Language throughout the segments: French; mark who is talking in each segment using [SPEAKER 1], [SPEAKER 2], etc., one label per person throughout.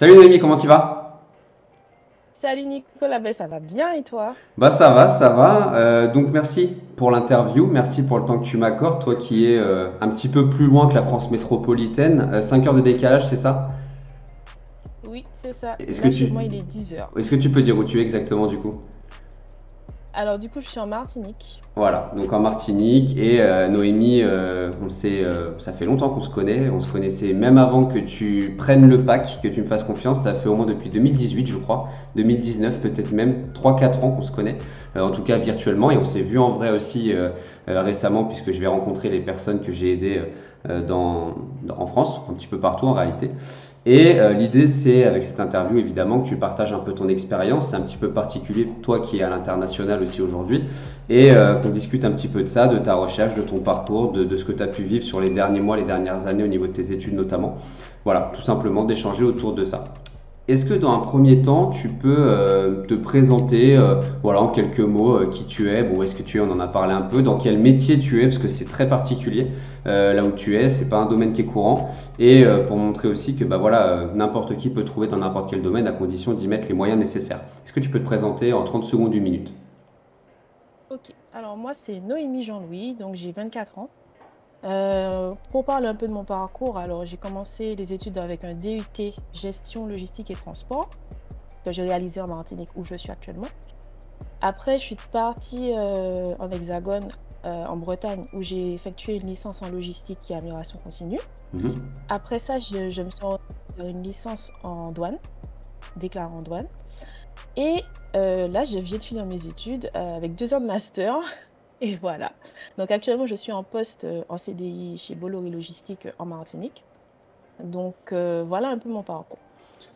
[SPEAKER 1] Salut Noémie, comment tu vas?
[SPEAKER 2] Salut Nicolas, ben ça va bien et toi?
[SPEAKER 1] Bah ça va, ça va. Donc merci pour l'interview, merci pour le temps que tu m'accordes, toi qui es un petit peu plus loin que la France métropolitaine. 5 heures de décalage, c'est ça?
[SPEAKER 2] Oui, c'est ça.
[SPEAKER 1] Est-ce que
[SPEAKER 2] Là, chez
[SPEAKER 1] tu,
[SPEAKER 2] moi, il est 10 heures.
[SPEAKER 1] est-ce que tu peux dire où tu es exactement du coup?
[SPEAKER 2] Alors, du coup, je suis en Martinique.
[SPEAKER 1] Voilà, donc en Martinique et Noémie, ça fait longtemps qu'on se connaît, on se connaissait même avant que tu prennes le pack, que tu me fasses confiance, ça fait au moins depuis 2018 je crois, 2019 peut-être même 3 4 ans qu'on se connaît, en tout cas virtuellement et on s'est vu en vrai aussi récemment puisque je vais rencontrer les personnes que j'ai aidées en France, un petit peu partout en réalité. Et l'idée, c'est avec cette interview, évidemment, que tu partages un peu ton expérience. C'est un petit peu particulier, toi qui es à l'international aussi aujourd'hui, et qu'on discute un petit peu de ça, de ta recherche, de ton parcours, de ce que tu as pu vivre sur les derniers mois, les dernières années au niveau de tes études notamment. Voilà, tout simplement d'échanger autour de ça. Est-ce que dans un premier temps, tu peux te présenter, voilà, en quelques mots, qui tu es, bon, où est-ce que tu es, on en a parlé un peu, dans quel métier tu es, parce que c'est très particulier là où tu es, c'est pas un domaine qui est courant, et pour montrer aussi que bah voilà, n'importe qui peut trouver dans n'importe quel domaine à condition d'y mettre les moyens nécessaires. Est-ce que tu peux te présenter en 30 secondes, une minute?
[SPEAKER 2] Ok, alors moi, c'est Noémie Jean-Louis, donc j'ai 24 ans. Pour parler un peu de mon parcours, alors j'ai commencé les études avec un DUT Gestion, Logistique et Transport que j'ai réalisé en Martinique où je suis actuellement. Après, je suis partie en Hexagone, en Bretagne, où j'ai effectué une licence en logistique et amélioration continue.
[SPEAKER 1] Mhm.
[SPEAKER 2] Après ça, je me suis orientée vers une licence en douane, déclarant en douane. Et là, je viens de finir mes études avec 2 ans de master. Et voilà. Donc actuellement, je suis en poste en CDI chez Bolloré Logistique en Martinique. Donc voilà un peu mon parcours.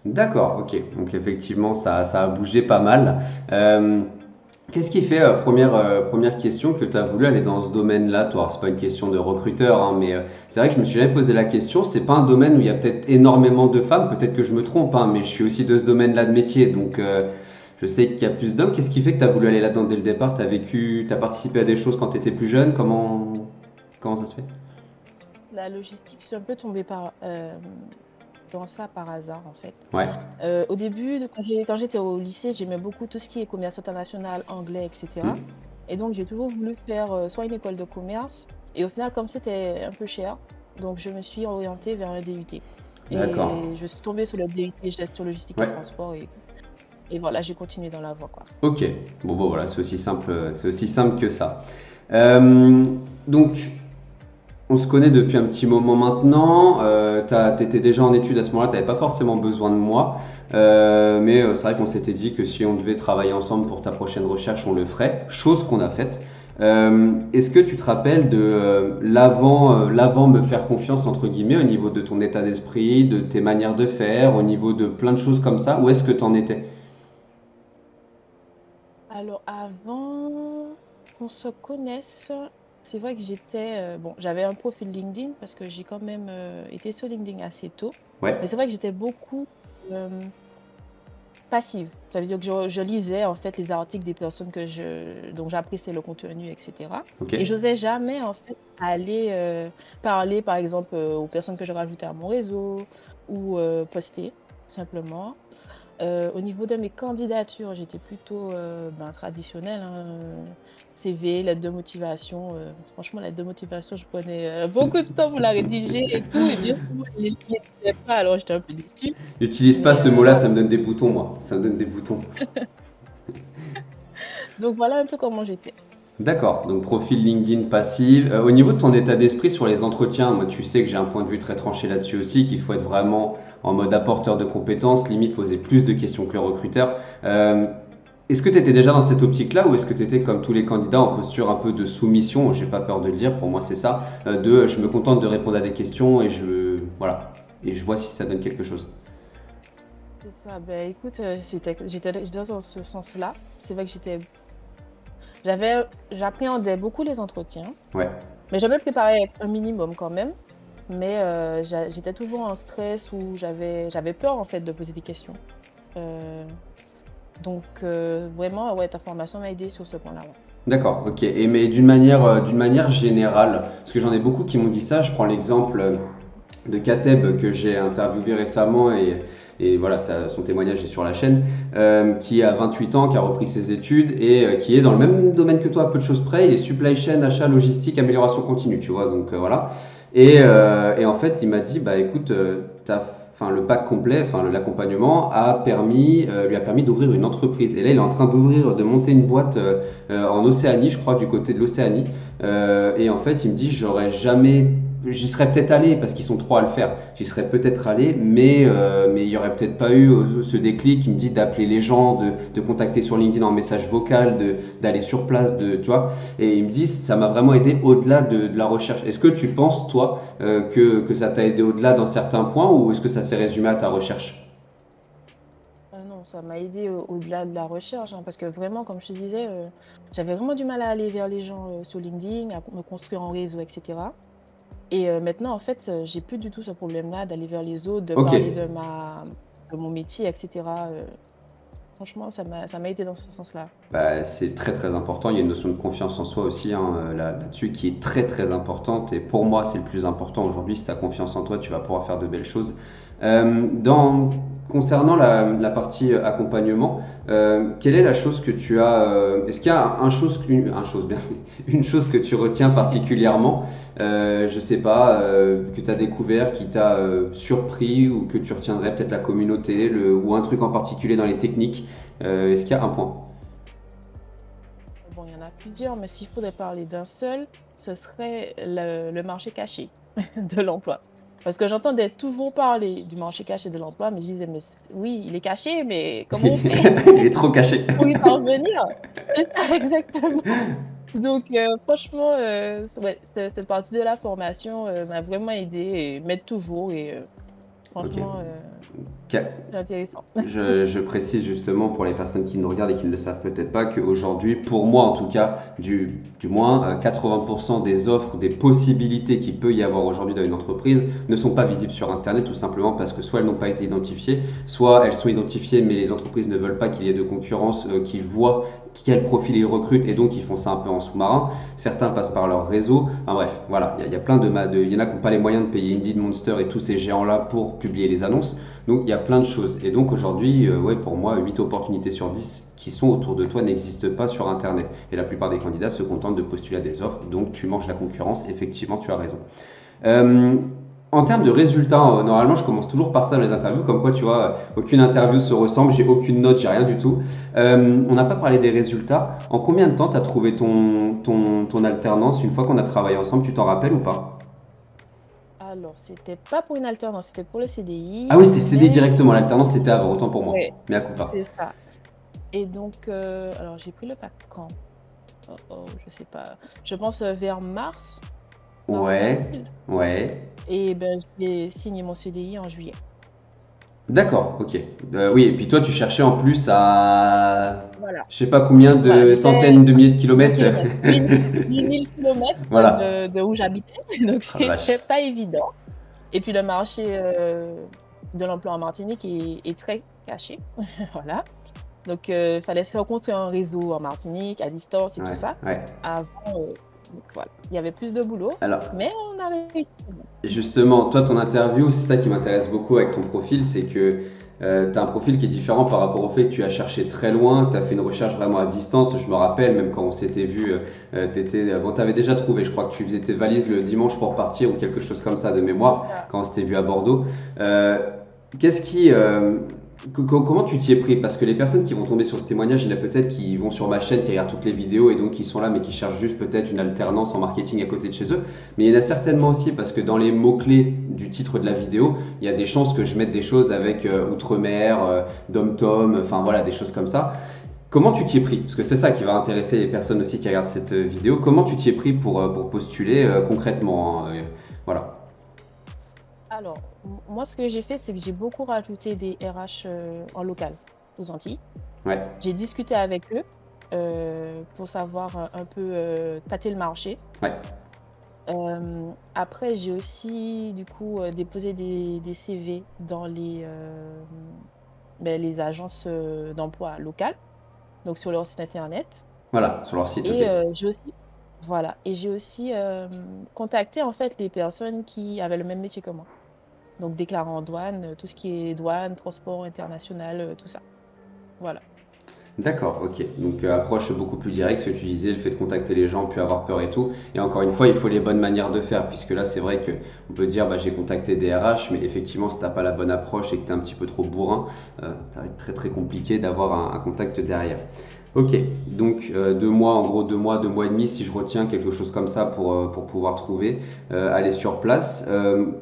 [SPEAKER 1] D'accord, ok. Donc effectivement, ça a bougé pas mal. Euh, Qu'est-ce qui fait, première question, que tu as voulu aller dans ce domaine-là, toi? Alors, c'est pas une question de recruteur, hein, mais c'est vrai que je me suis jamais posé la question. C'est pas un domaine où il y a peut-être énormément de femmes, peut-être que je me trompe, hein, mais je suis aussi de ce domaine-là de métier, donc je sais qu'il y a plus d'hommes. Qu'est-ce qui fait que tu as voulu aller là-dedans dès le départ? T'as participé à des choses quand tu étais plus jeune? Comment ça se fait?
[SPEAKER 2] La logistique, je suis un peu tombée dans ça par hasard en fait.
[SPEAKER 1] Ouais.
[SPEAKER 2] Au début, quand j'étais au lycée, j'aimais beaucoup tout ce qui est commerce international, anglais, etc.
[SPEAKER 1] Hmm.
[SPEAKER 2] Et donc j'ai toujours voulu faire soit une école de commerce. Et au final, comme c'était un peu cher, donc je me suis orientée vers un DUT.
[SPEAKER 1] D'accord.
[SPEAKER 2] Et je suis tombée sur le DUT gestion logistique et
[SPEAKER 1] Ouais.
[SPEAKER 2] transport. Et voilà, j'ai continué dans la voie, quoi.
[SPEAKER 1] Ok. Bon, voilà, c'est aussi simple que ça. Euh, donc, on se connaît depuis un petit moment maintenant. T'étais déjà en études à ce moment-là, t'avais pas forcément besoin de moi. Mais c'est vrai qu'on s'était dit que si on devait travailler ensemble pour ta prochaine recherche, on le ferait. Chose qu'on a faite. Est-ce que tu te rappelles de l'avant me faire confiance entre guillemets au niveau de ton état d'esprit, de tes manières de faire, au niveau de plein de choses comme ça? Où est-ce que t'en étais?
[SPEAKER 2] Alors, avant qu'on se connaisse, c'est vrai que bon, j'avais un profil LinkedIn parce que j'ai quand même été sur LinkedIn assez tôt.
[SPEAKER 1] Ouais.
[SPEAKER 2] Mais c'est vrai que j'étais beaucoup euh, passive. Ça veut dire que je lisais en fait les articles des personnes dont j'appréciais le contenu, etc.
[SPEAKER 1] Ok.
[SPEAKER 2] Et je n'osais jamais en fait aller parler par exemple aux personnes que je rajoutais à mon réseau ou poster tout simplement. Au niveau de mes candidatures, j'étais plutôt traditionnelle, hein, CV, lettre de motivation. Franchement, lettre de motivation, je prenais beaucoup de temps pour la rédiger et tout. Et bien souvent, il ne lisait pas, alors j'étais un peu déçue.
[SPEAKER 1] N'utilise pas
[SPEAKER 2] Mais
[SPEAKER 1] ce mot-là,
[SPEAKER 2] voilà.
[SPEAKER 1] ça me donne des boutons, moi. Ça me donne des boutons.
[SPEAKER 2] Donc voilà un peu comment j'étais.
[SPEAKER 1] D'accord, donc profil LinkedIn passif. Au niveau de ton état d'esprit sur les entretiens, moi tu sais que j'ai un point de vue très tranché là-dessus aussi, qu'il faut être vraiment en mode apporteur de compétences, limite poser plus de questions que le recruteur. Est-ce que tu étais déjà dans cette optique-là ou est-ce que tu étais comme tous les candidats en posture un peu de soumission, j'ai pas peur de le dire, pour moi c'est ça, de je me contente de répondre à des questions et voilà, et je vois si ça donne quelque chose.
[SPEAKER 2] C'est ça. Ben écoute, j'étais dans ce sens-là. C'est vrai que j'appréhendais beaucoup les entretiens,
[SPEAKER 1] Ouais.
[SPEAKER 2] mais j'avais préparé un minimum quand même. Mais j'étais toujours en stress ou j'avais peur en fait de poser des questions. Euh, donc vraiment, ouais, ta formation m'a aidé sur ce point-là. Ouais.
[SPEAKER 1] D'accord, ok. Et mais d'une manière générale, parce que j'en ai beaucoup qui m'ont dit ça, je prends l'exemple de Kateb que j'ai interviewé récemment et et voilà, son témoignage est sur la chaîne, qui a 28 ans, qui a repris ses études et qui est dans le même domaine que toi, à peu de choses près. Il est supply chain, achat, logistique, amélioration continue, tu vois, donc voilà. Et en fait, il m'a dit, bah écoute, enfin, le pack complet, enfin l'accompagnement lui a permis d'ouvrir une entreprise. Et là, il est en train de monter une boîte en Océanie, je crois, du côté de l'Océanie. Et en fait, il me dit, j'y serais peut-être allé parce qu'ils sont trois à le faire. J'y serais peut-être allé, mais il y aurait peut-être pas eu ce déclic. Il me dit d'appeler les gens, de contacter sur LinkedIn en message vocal, d'aller sur place, tu vois. Et il me dit, ça m'a vraiment aidé au-delà de la recherche. Est-ce que tu penses, toi, que ça t'a aidé au-delà dans certains points ou est-ce que ça s'est résumé à ta recherche?
[SPEAKER 2] Non, ça m'a aidé au-delà de la recherche, hein, parce que vraiment, comme je te disais, j'avais vraiment du mal à aller vers les gens sur LinkedIn, à me construire en réseau, etc. Et maintenant, en fait, j'ai plus du tout ce problème-là d'aller vers les autres, de
[SPEAKER 1] Ok.
[SPEAKER 2] parler de mon métier, etc. Franchement, ça m'a aidé dans ce sens-là.
[SPEAKER 1] Bah, c'est très très important. Il y a une notion de confiance en soi aussi hein, là-dessus qui est très très importante. Et pour moi, c'est le plus important aujourd'hui. Si tu as confiance en toi, tu vas pouvoir faire de belles choses. Concernant la partie accompagnement, quelle est la chose que tu as est-ce qu'il y a une chose que tu retiens particulièrement, je sais pas, que tu as découvert, qui t'a surpris ou que tu retiendrais peut-être la communauté, ou un truc en particulier dans les techniques, est-ce qu'il y a un point?
[SPEAKER 2] Bon, il y en a plusieurs, mais s'il faudrait parler d'un seul, ce serait le marché caché de l'emploi. Parce que j'entendais toujours parler du marché caché de l'emploi, mais je disais, mais oui, il est caché, mais comment on fait
[SPEAKER 1] Il est trop caché.
[SPEAKER 2] pour y parvenir? C'est ça, exactement. Donc, franchement, ouais, cette partie de la formation m'a vraiment aidée et m'aide toujours. Et
[SPEAKER 1] Ok.
[SPEAKER 2] franchement, c'est intéressant.
[SPEAKER 1] Je précise justement pour les personnes qui nous regardent et qui ne le savent peut-être pas qu'aujourd'hui, pour moi en tout cas, du moins 80% des offres, des possibilités qu'il peut y avoir aujourd'hui dans une entreprise ne sont pas visibles sur Internet tout simplement parce que soit elles n'ont pas été identifiées, soit elles sont identifiées mais les entreprises ne veulent pas qu'il y ait de concurrence, qui voient quel profil ils recrutent et donc ils font ça un peu en sous-marin. Certains passent par leur réseau. Enfin bref, voilà, il y a plein il y en a qui n'ont pas les moyens de payer Indeed, Monster et tous ces géants-là pour publier les annonces. Donc il y a plein de choses. Et donc aujourd'hui, ouais, pour moi, 8 opportunités sur 10 qui sont autour de toi n'existent pas sur Internet. Et la plupart des candidats se contentent de postuler à des offres. Donc tu manges la concurrence. Effectivement, tu as raison. Euh, En termes de résultats, normalement, je commence toujours par ça dans les interviews, comme quoi, tu vois, aucune interview se ressemble, j'ai aucune note, j'ai rien du tout. On n'a pas parlé des résultats. En combien de temps tu as trouvé ton alternance une fois qu'on a travaillé ensemble, tu t'en rappelles ou pas?
[SPEAKER 2] Alors, c'était pas pour une alternance, c'était pour le
[SPEAKER 1] Ah
[SPEAKER 2] CDI,
[SPEAKER 1] oui, c'était CD
[SPEAKER 2] mais
[SPEAKER 1] directement, l'alternance c'était avant, autant pour moi.
[SPEAKER 2] ouais,
[SPEAKER 1] Mais à coup pas.
[SPEAKER 2] c'est ça. Et donc, alors j'ai pris le pack quand? Oh, oh, je sais pas. Je pense vers
[SPEAKER 1] Ouais,
[SPEAKER 2] mars-avril.
[SPEAKER 1] ouais.
[SPEAKER 2] Et ben, j'ai signé mon CDI en juillet.
[SPEAKER 1] D'accord, ok. Oui, et puis toi, tu cherchais en plus à
[SPEAKER 2] Voilà,
[SPEAKER 1] je sais pas combien
[SPEAKER 2] voilà,
[SPEAKER 1] de
[SPEAKER 2] j'étais
[SPEAKER 1] centaines de milliers de
[SPEAKER 2] de
[SPEAKER 1] kilomètres.
[SPEAKER 2] kilomètres, 8 000 kilomètres
[SPEAKER 1] Voilà.
[SPEAKER 2] de où j'habitais, donc
[SPEAKER 1] Oh la
[SPEAKER 2] c'était
[SPEAKER 1] vache.
[SPEAKER 2] pas évident. Et puis le marché de l'emploi en Martinique est très caché, voilà. Donc il fallait se faire construire un réseau en Martinique, à distance et tout
[SPEAKER 1] Ouais,
[SPEAKER 2] ça,
[SPEAKER 1] ouais.
[SPEAKER 2] avant, donc voilà. Il y avait plus de boulot,
[SPEAKER 1] Alors,
[SPEAKER 2] mais on a réussi.
[SPEAKER 1] justement, toi, ton interview, c'est ça qui m'intéresse beaucoup avec ton profil, c'est que tu as un profil qui est différent par rapport au fait que tu as cherché très loin, que tu as fait une recherche vraiment à distance. Je me rappelle, même quand on s'était vu, bon, tu avais déjà trouvé, je crois que tu faisais tes valises le dimanche pour partir ou quelque chose comme ça de
[SPEAKER 2] C'est
[SPEAKER 1] mémoire,
[SPEAKER 2] ça.
[SPEAKER 1] quand on s'était vu à Bordeaux. Euh, qu'est-ce qui, Comment tu t'y es pris? Parce que les personnes qui vont tomber sur ce témoignage, il y en a peut-être qui vont sur ma chaîne, qui regardent toutes les vidéos et donc qui sont là, mais qui cherchent juste peut-être une alternance en marketing à côté de chez eux. Mais il y en a certainement aussi parce que dans les mots-clés du titre de la vidéo, il y a des chances que je mette des choses avec outre-mer, dom-tom, enfin voilà, des choses comme ça. Comment tu t'y es pris? Parce que c'est ça qui va intéresser les personnes aussi qui regardent cette vidéo. Comment tu t'y es pris pour postuler concrètement hein, voilà.
[SPEAKER 2] Alors, moi, ce que j'ai fait, c'est que j'ai beaucoup rajouté des RH en local aux Antilles.
[SPEAKER 1] Ouais,
[SPEAKER 2] J'ai discuté avec eux pour savoir un peu tâter le marché.
[SPEAKER 1] ouais,
[SPEAKER 2] Après, j'ai aussi, du coup, déposé des CV dans les agences d'emploi locales, donc sur leur site internet.
[SPEAKER 1] voilà, sur leur site, ok.
[SPEAKER 2] Et j'ai aussi, voilà, et j'ai aussi contacté en fait les personnes qui avaient le même métier que moi. Donc déclarant en douane, tout ce qui est douane, transport international, tout ça. Voilà.
[SPEAKER 1] D'accord, ok. Donc approche beaucoup plus directe, ce que tu disais, le fait de contacter les gens, puis avoir peur et tout. Et encore une fois, il faut les bonnes manières de faire, puisque là c'est vrai que on peut dire bah, j'ai contacté des RH, mais effectivement si t'as pas la bonne approche et que tu es un petit peu trop bourrin, ça va être très très compliqué d'avoir un contact derrière. Ok, donc 2 mois, en gros 2 mois, 2 mois et demi, si je retiens quelque chose comme ça pour pouvoir trouver, aller sur place.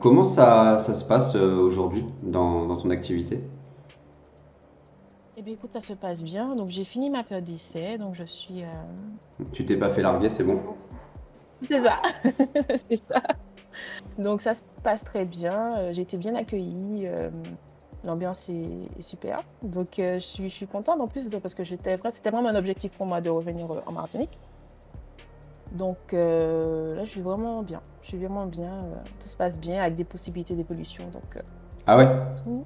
[SPEAKER 1] Comment ça se passe aujourd'hui dans ton activité?
[SPEAKER 2] Eh bien, écoute, ça se passe bien. Donc, j'ai fini ma période d'essai. Donc, je suis
[SPEAKER 1] Tu t'es pas fait larguer, c'est bon?
[SPEAKER 2] 100%. C'est ça. C'est ça. Donc, ça se passe très bien. J'ai été bien accueillie. L'ambiance est super. Donc, je suis contente en plus parce que c'était vraiment un objectif pour moi de revenir en Martinique. Donc, là, je suis vraiment bien. Je suis vraiment bien. Tout se passe bien avec des possibilités d'évolution. Donc,
[SPEAKER 1] Ah ouais?
[SPEAKER 2] tout.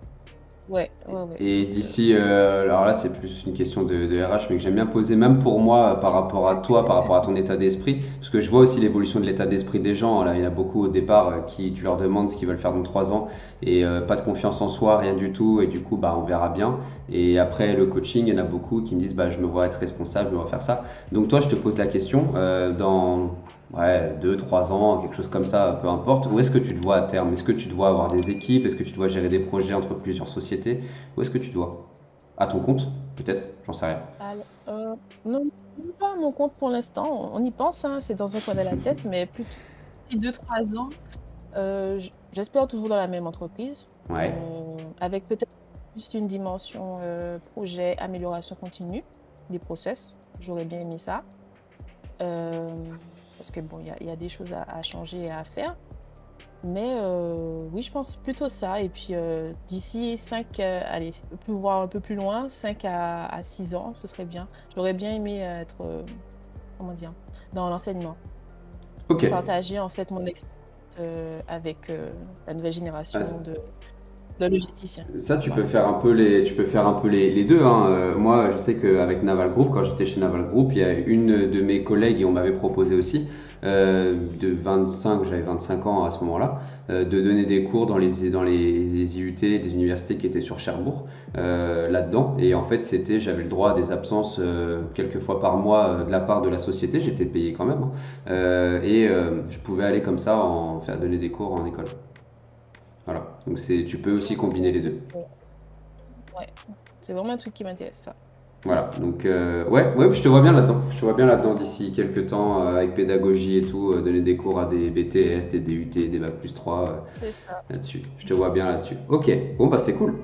[SPEAKER 2] Ouais, ouais, ouais.
[SPEAKER 1] Et
[SPEAKER 2] Donc,
[SPEAKER 1] d'ici, alors là c'est plus une question de RH, mais que j'aime bien poser même pour moi par rapport à toi, par rapport à ton état d'esprit, parce que je vois aussi l'évolution de l'état d'esprit des gens. Là, il y en a beaucoup au départ qui, tu leur demandes ce qu'ils veulent faire dans 3 ans et pas de confiance en soi, rien du tout, et du coup bah on verra bien. Et après le coaching, il y en a beaucoup qui me disent bah je me vois être responsable, je me vois faire ça. Donc toi je te pose la question dans ouais, 2, 3 ans, quelque chose comme ça, peu importe. Où est-ce que tu te vois à terme? Est-ce que tu dois avoir des équipes? Est-ce que tu dois gérer des projets entre plusieurs sociétés? Où est-ce que tu dois? À ton compte? Peut-être? J'en sais rien.
[SPEAKER 2] alors, non, même pas à mon compte pour l'instant. On y pense, hein, c'est dans un coin de la tête, mais plutôt d'ici 2, 3 ans. J'espère toujours dans la même entreprise,
[SPEAKER 1] Ouais.
[SPEAKER 2] avec peut-être plus une dimension projet, amélioration continue des process. J'aurais bien aimé ça. Euh, Parce que bon, il y a des choses à changer et à faire. Mais oui, je pense plutôt ça. Et puis d'ici 5, allez, plus voir un peu plus loin, 5 à 6 ans, ce serait bien. J'aurais bien aimé être, comment dire, dans l'enseignement.
[SPEAKER 1] Ok.
[SPEAKER 2] Partager en fait mon expérience avec la nouvelle
[SPEAKER 1] Ah,
[SPEAKER 2] génération de logisticiens.
[SPEAKER 1] ça, tu peux
[SPEAKER 2] Voilà.
[SPEAKER 1] faire un peu les deux, hein. Moi, je sais qu'avec Naval Group, quand j'étais chez Naval Group, il y a une de mes collègues et on m'avait proposé aussi j'avais 25 ans à ce moment-là, de donner des cours dans les IUT, des universités qui étaient sur Cherbourg, là-dedans. Et en fait, j'avais le droit à des absences quelques fois par mois de la part de la société. J'étais payé quand même, hein. Je pouvais aller comme ça faire donner des cours en école. Voilà. Donc tu peux aussi
[SPEAKER 2] Non, ça, c'est un
[SPEAKER 1] combiner les
[SPEAKER 2] truc.
[SPEAKER 1] deux.
[SPEAKER 2] Ouais. C'est vraiment un truc qui m'intéresse, ça.
[SPEAKER 1] Voilà, donc ouais, ouais, je te vois bien là-dedans. Je te vois bien là-dedans d'ici quelques temps, avec pédagogie et tout, donner des cours à des BTS, des DUT, des Bac+3
[SPEAKER 2] C'est ça.
[SPEAKER 1] là-dessus. Je te vois bien là-dessus. Ok, bon bah c'est cool.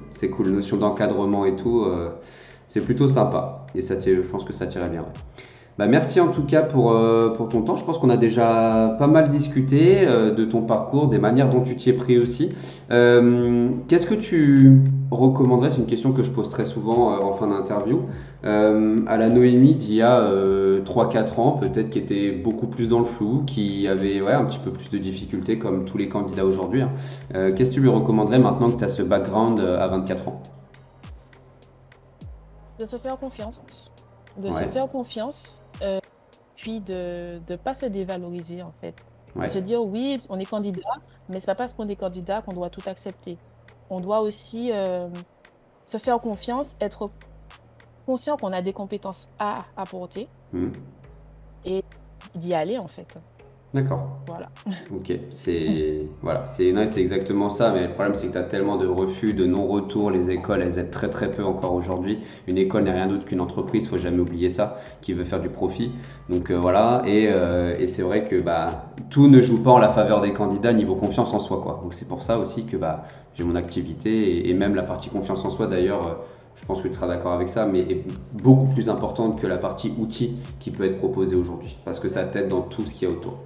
[SPEAKER 1] Notion d'encadrement et tout, c'est plutôt sympa. Et je pense que ça tirait bien. Ouais. Bah, merci en tout cas pour ton temps. Je pense qu'on a déjà pas mal discuté de ton parcours, des manières dont tu t'y es pris aussi. Qu'est-ce que tu recommanderais? C'est une question que je pose très souvent en fin d'interview. À la Noémie d'il y a 3-4 ans, peut-être qui était beaucoup plus dans le flou, qui avait ouais, un petit peu plus de difficultés comme tous les candidats aujourd'hui, hein. Qu'est-ce que tu lui recommanderais maintenant que tu as ce background à 24 ans?
[SPEAKER 2] De se faire confiance. De se
[SPEAKER 1] Ouais,
[SPEAKER 2] faire confiance. Puis de ne pas se dévaloriser, en fait. De
[SPEAKER 1] ouais.
[SPEAKER 2] se dire, oui, on est candidat, mais c'est pas parce qu'on est candidat qu'on doit tout accepter. On doit aussi se faire confiance, être conscient qu'on a des compétences à apporter
[SPEAKER 1] Hmm.
[SPEAKER 2] et d'y aller, en fait.
[SPEAKER 1] D'accord.
[SPEAKER 2] Voilà.
[SPEAKER 1] Ok, voilà, non, c'est exactement ça, mais le problème c'est que tu as tellement de refus, de non-retour, les écoles elles aident très très peu encore aujourd'hui. Une école n'est rien d'autre qu'une entreprise, faut jamais oublier ça, qui veut faire du profit. Donc voilà, et c'est vrai que bah, tout ne joue pas en la faveur des candidats niveau confiance en soi, quoi. Donc c'est pour ça aussi que bah, j'ai mon activité, et même la partie confiance en soi d'ailleurs, je pense que tu seras d'accord avec ça, mais est beaucoup plus importante que la partie outils qui peut être proposée aujourd'hui, parce que ça t'aide dans tout ce qu'il y a autour.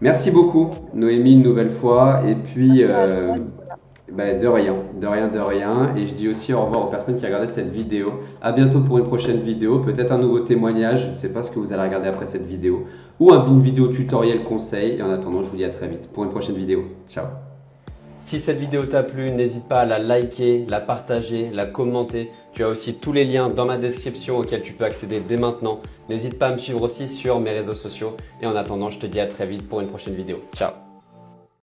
[SPEAKER 1] Merci beaucoup, Noémie, une nouvelle fois. Et puis,
[SPEAKER 2] Merci à toi, Nicolas.
[SPEAKER 1] bah, de rien, de rien, de rien. Et je dis aussi au revoir aux personnes qui regardaient cette vidéo. À bientôt pour une prochaine vidéo, peut-être un nouveau témoignage. Je ne sais pas ce que vous allez regarder après cette vidéo. Ou une vidéo tutoriel conseil. Et en attendant, je vous dis à très vite pour une prochaine vidéo. Ciao. Si cette vidéo t'a plu, n'hésite pas à la liker, la partager, la commenter. Tu as aussi tous les liens dans ma description auxquels tu peux accéder dès maintenant. N'hésite pas à me suivre aussi sur mes réseaux sociaux. Et en attendant, je te dis à très vite pour une prochaine vidéo. Ciao.